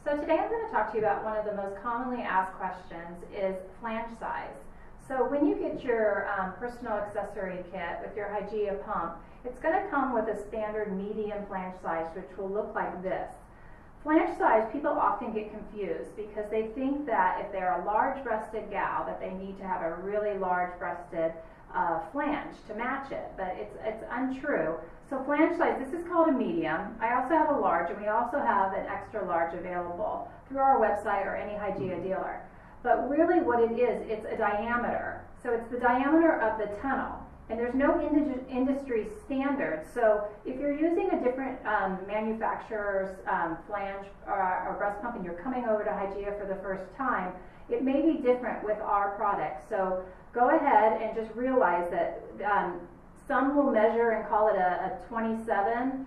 So today I'm going to talk to you about one of the most commonly asked questions is flange size. So when you get your personal accessory kit with your Hygeia pump, it's going to come with a standard medium flange size, which will look like this. Flange size, people often get confused because they think that if they're a large-breasted gal that they need to have a really large-breasted flange to match it, but it's untrue. So flange size, this is called a medium. I also have a large, and we also have an extra large available through our website or any Hygeia dealer. But really what it is, it's a diameter. So it's the diameter of the tunnel. And there's no industry standard. So if you're using a different manufacturer's flange or breast pump and you're coming over to Hygeia for the first time, it may be different with our product. So go ahead and just realize that some will measure and call it a 27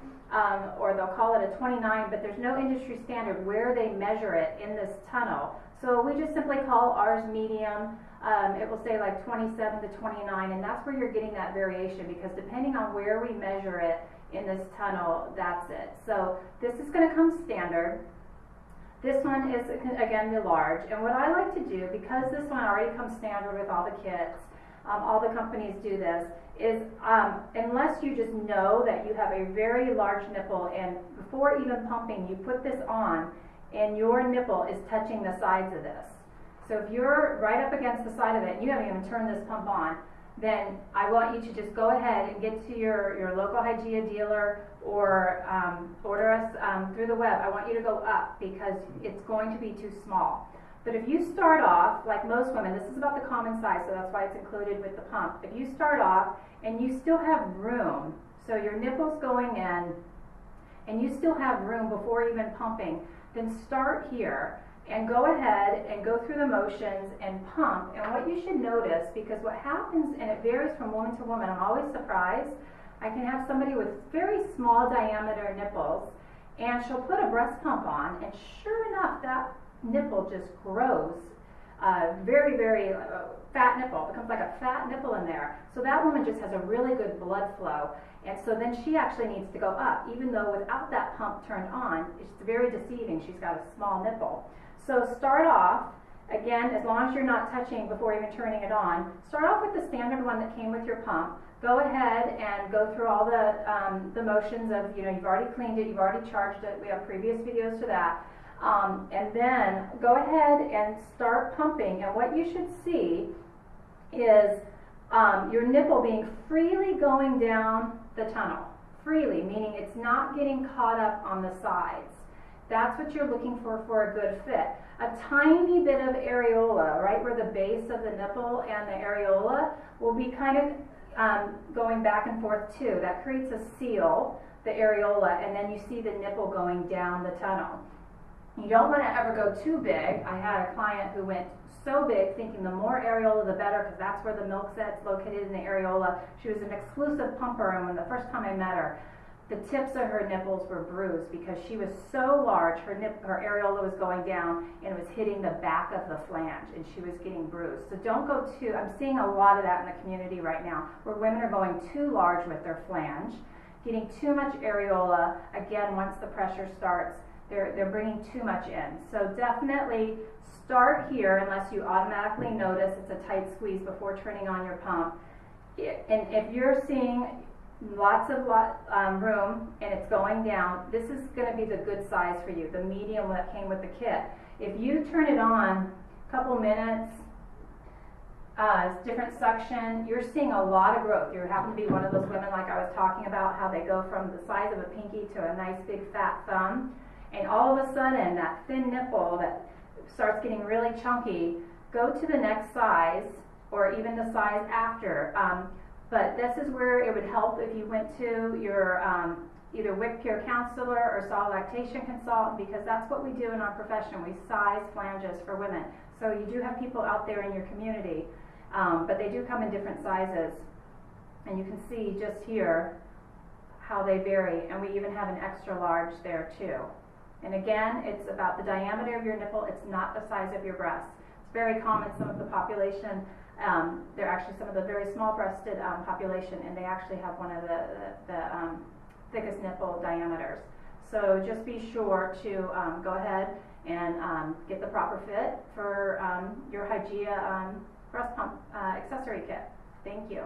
or they'll call it a 29, but there's no industry standard where they measure it in this tunnel. So we just simply call ours medium. It will say like 27 to 29, and that's where you're getting that variation, because depending on where we measure it in this tunnel, that's it. So this is going to come standard. This one is, again, the large. And what I like to do, because this one already comes standard with all the kits, all the companies do this, is unless you just know that you have a very large nipple, and before even pumping, you put this on, and your nipple is touching the sides of this. So if you're right up against the side of it and you haven't even turned this pump on, then I want you to just go ahead and get to your local Hygeia dealer or order us through the web. I want you to go up because it's going to be too small. But if you start off, like most women, this is about the common size, so that's why it's included with the pump. If you start off and you still have room, so your nipple's going in and you still have room before even pumping, then start here and go ahead and go through the motions and pump. And what you should notice, because what happens, and it varies from woman to woman, I'm always surprised. I can have somebody with very small diameter nipples and she'll put a breast pump on, and sure enough, that nipple just grows. Very, very fat nipple. It becomes like a fat nipple in there. So that woman just has a really good blood flow. And so then she actually needs to go up, even though without that pump turned on, it's very deceiving. She's got a small nipple. So start off, again, as long as you're not touching before even turning it on, start off with the standard one that came with your pump. Go ahead and go through all the motions of, you've already cleaned it, you've already charged it. We have previous videos to that. And then go ahead and start pumping. And what you should see is your nipple being freely going down the tunnel. Freely, meaning it's not getting caught up on the sides. That's what you're looking for a good fit. A tiny bit of areola, right where the base of the nipple and the areola will be kind of going back and forth too. That creates a seal, the areola, and then you see the nipple going down the tunnel. You don't want to ever go too big. I had a client who went so big thinking the more areola the better, because that's where the milk set's located in the areola. She was an exclusive pumper, and when the first time I met her, the tips of her nipples were bruised because she was so large, her areola was going down and it was hitting the back of the flange, and she was getting bruised. So don't go too, I'm seeing a lot of that in the community right now, where women are going too large with their flange, getting too much areola. Again, once the pressure starts, they're bringing too much in. So definitely start here unless you automatically notice it's a tight squeeze before turning on your pump. And if you're seeing lots of room and it's going down, this is going to be the good size for you, the medium that came with the kit. If you turn it on a couple minutes, different suction, you're seeing a lot of growth. You happen to be one of those women like I was talking about, how they go from the size of a pinky to a nice big fat thumb, and all of a sudden that thin nipple that starts getting really chunky. Go to the next size or even the size after. But this is where it would help if you went to your either WIC peer counselor or solid lactation consultant, because that's what we do in our profession. We size flanges for women. So you do have people out there in your community, but they do come in different sizes. And you can see just here how they vary. And we even have an extra large there too. And again, it's about the diameter of your nipple. It's not the size of your breast. It's very common. Some of the population, they're actually some of the very small-breasted population, and they actually have one of the thickest nipple diameters. So just be sure to go ahead and get the proper fit for your Hygeia breast pump accessory kit. Thank you.